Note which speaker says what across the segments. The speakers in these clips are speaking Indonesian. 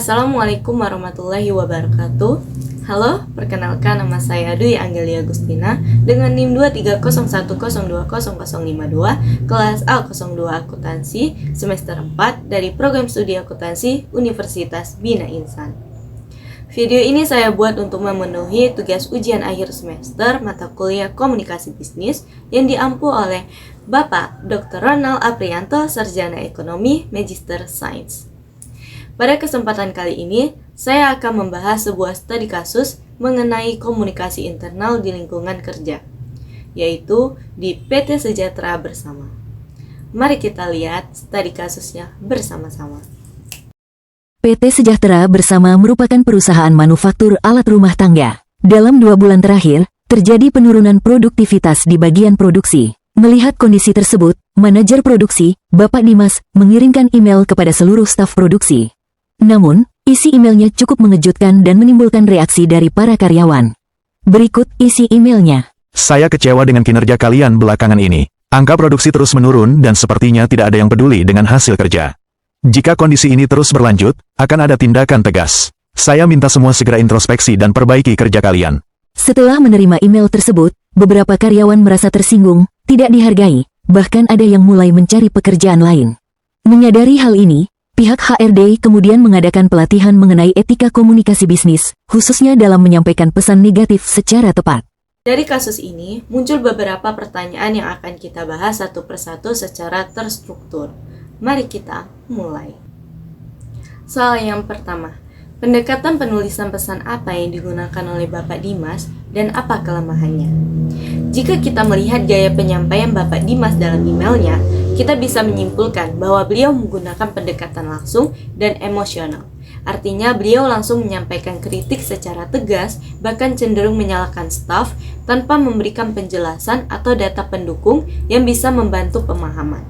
Speaker 1: Assalamualaikum warahmatullahi wabarakatuh. Halo, perkenalkan nama saya Dwi Anggelia Agustina dengan NIM 23010200052 kelas A02 Akuntansi semester 4 dari program studi akuntansi Universitas Bina Insan. Video ini saya buat untuk memenuhi tugas ujian akhir semester mata kuliah Komunikasi Bisnis yang diampu oleh Bapak Dr. Ronald Aprianto, Sarjana Ekonomi, Magister Sains. Pada kesempatan kali ini, saya akan membahas sebuah studi kasus mengenai komunikasi internal di lingkungan kerja, yaitu di PT Sejahtera Bersama. Mari kita lihat studi kasusnya bersama-sama.
Speaker 2: PT Sejahtera Bersama merupakan perusahaan manufaktur alat rumah tangga. Dalam 2 bulan terakhir, terjadi penurunan produktivitas di bagian produksi. Melihat kondisi tersebut, manajer produksi, Bapak Dimas, mengirimkan email kepada seluruh staf produksi. Namun, isi emailnya cukup mengejutkan dan menimbulkan reaksi dari para karyawan. Berikut isi emailnya.
Speaker 3: Saya kecewa dengan kinerja kalian belakangan ini. Angka produksi terus menurun dan sepertinya tidak ada yang peduli dengan hasil kerja. Jika kondisi ini terus berlanjut, akan ada tindakan tegas. Saya minta semua segera introspeksi dan perbaiki kerja kalian.
Speaker 2: Setelah menerima email tersebut, beberapa karyawan merasa tersinggung, tidak dihargai, bahkan ada yang mulai mencari pekerjaan lain. Menyadari hal ini, pihak HRD kemudian mengadakan pelatihan mengenai etika komunikasi bisnis, khususnya dalam menyampaikan pesan negatif secara tepat.
Speaker 1: Dari kasus ini, muncul beberapa pertanyaan yang akan kita bahas satu persatu secara terstruktur. Mari kita mulai. Soal yang pertama, pendekatan penulisan pesan apa yang digunakan oleh Bapak Dimas dan apa kelemahannya? Jika kita melihat gaya penyampaian Bapak Dimas dalam emailnya, kita bisa menyimpulkan bahwa beliau menggunakan pendekatan langsung dan emosional. Artinya beliau langsung menyampaikan kritik secara tegas, bahkan cenderung menyalahkan staf tanpa memberikan penjelasan atau data pendukung yang bisa membantu pemahaman.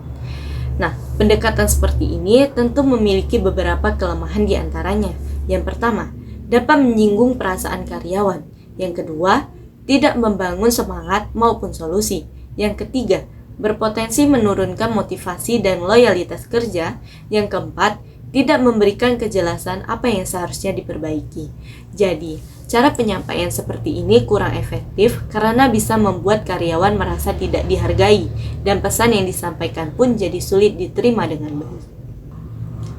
Speaker 1: Nah, pendekatan seperti ini tentu memiliki beberapa kelemahan di antaranya. Yang pertama, dapat menyinggung perasaan karyawan. Yang kedua, tidak membangun semangat maupun solusi. Yang ketiga, berpotensi menurunkan motivasi dan loyalitas kerja. Yang keempat, tidak memberikan kejelasan apa yang seharusnya diperbaiki. Jadi, cara penyampaian seperti ini kurang efektif karena bisa membuat karyawan merasa tidak dihargai dan pesan yang disampaikan pun jadi sulit diterima dengan baik.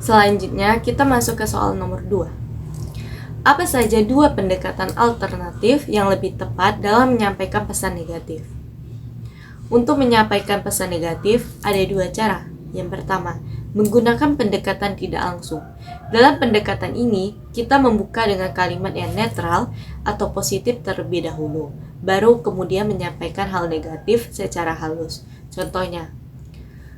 Speaker 1: Selanjutnya, kita masuk ke soal nomor 2. Apa saja 2 pendekatan alternatif yang lebih tepat dalam menyampaikan pesan negatif? Untuk menyampaikan pesan negatif, ada 2 cara. Yang pertama, menggunakan pendekatan tidak langsung. Dalam pendekatan ini, kita membuka dengan kalimat yang netral atau positif terlebih dahulu, baru kemudian menyampaikan hal negatif secara halus. Contohnya,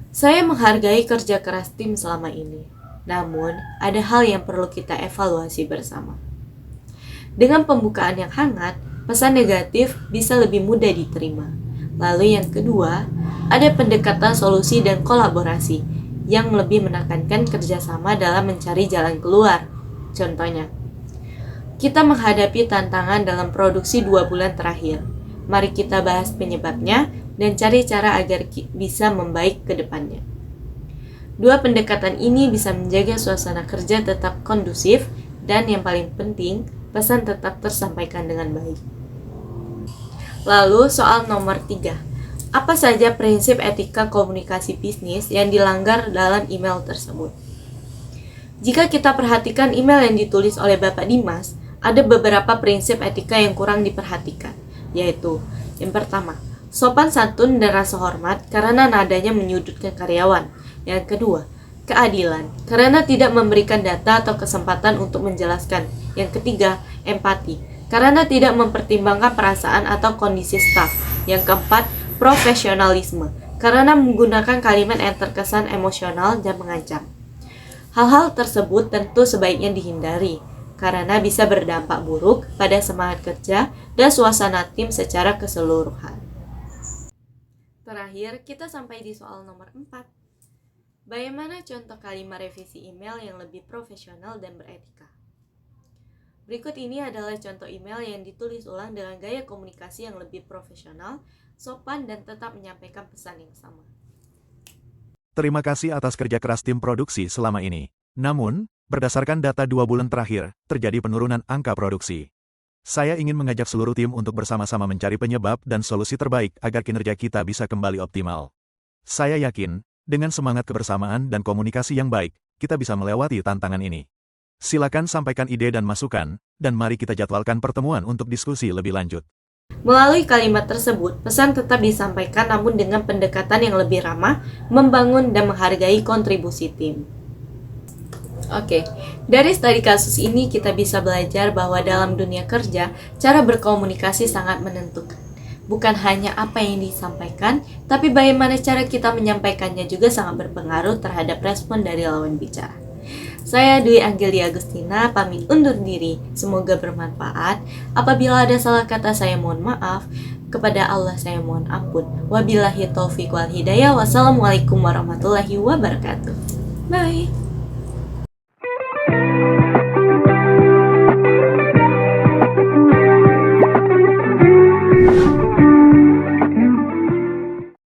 Speaker 1: saya menghargai kerja keras tim selama ini, namun ada hal yang perlu kita evaluasi bersama. Dengan pembukaan yang hangat, pesan negatif bisa lebih mudah diterima. Lalu yang kedua, ada pendekatan solusi dan kolaborasi yang lebih menekankan kerjasama dalam mencari jalan keluar. Contohnya, kita menghadapi tantangan dalam produksi 2 bulan terakhir. Mari kita bahas penyebabnya dan cari cara agar bisa membaik ke depannya. 2 pendekatan ini bisa menjaga suasana kerja tetap kondusif dan yang paling penting, pesan tetap tersampaikan dengan baik. Lalu soal nomor 3. Apa saja prinsip etika komunikasi bisnis yang dilanggar dalam email tersebut? Jika kita perhatikan email yang ditulis oleh Bapak Dimas, ada beberapa prinsip etika yang kurang diperhatikan, yaitu yang pertama, sopan santun dan rasa hormat karena nadanya menyudutkan karyawan. Yang kedua, keadilan karena tidak memberikan data atau kesempatan untuk menjelaskan. Yang ketiga, empati karena tidak mempertimbangkan perasaan atau kondisi staf. Yang keempat, profesionalisme karena menggunakan kalimat yang terkesan emosional dan mengancam. Hal-hal tersebut tentu sebaiknya dihindari karena bisa berdampak buruk pada semangat kerja dan suasana tim secara keseluruhan. Terakhir, kita sampai di soal nomor 4. Bagaimana contoh kalimat revisi email yang lebih profesional dan beretika? Berikut ini adalah contoh email yang ditulis ulang dengan gaya komunikasi yang lebih profesional, sopan, dan tetap menyampaikan pesan yang sama.
Speaker 3: Terima kasih atas kerja keras tim produksi selama ini. Namun, Berdasarkan data 2 bulan terakhir, terjadi penurunan angka produksi. Saya ingin mengajak seluruh tim untuk bersama-sama mencari penyebab dan solusi terbaik agar kinerja kita bisa kembali optimal. Saya yakin, dengan semangat kebersamaan dan komunikasi yang baik, kita bisa melewati tantangan ini. Silakan sampaikan ide dan masukan, dan mari kita jadwalkan pertemuan untuk diskusi lebih lanjut.
Speaker 1: Melalui kalimat tersebut, pesan tetap disampaikan namun dengan pendekatan yang lebih ramah, membangun dan menghargai kontribusi tim. Oke, dari studi kasus ini kita bisa belajar bahwa dalam dunia kerja, cara berkomunikasi sangat menentukan. Bukan hanya apa yang disampaikan, tapi bagaimana cara kita menyampaikannya juga sangat berpengaruh terhadap respon dari lawan bicara. Saya Dwi Anggelia Agustina, pamit undur diri. Semoga bermanfaat. Apabila ada salah kata saya mohon maaf. Kepada Allah saya mohon ampun. Wabillahi taufiq wal hidayah. Wassalamualaikum warahmatullahi wabarakatuh. Bye.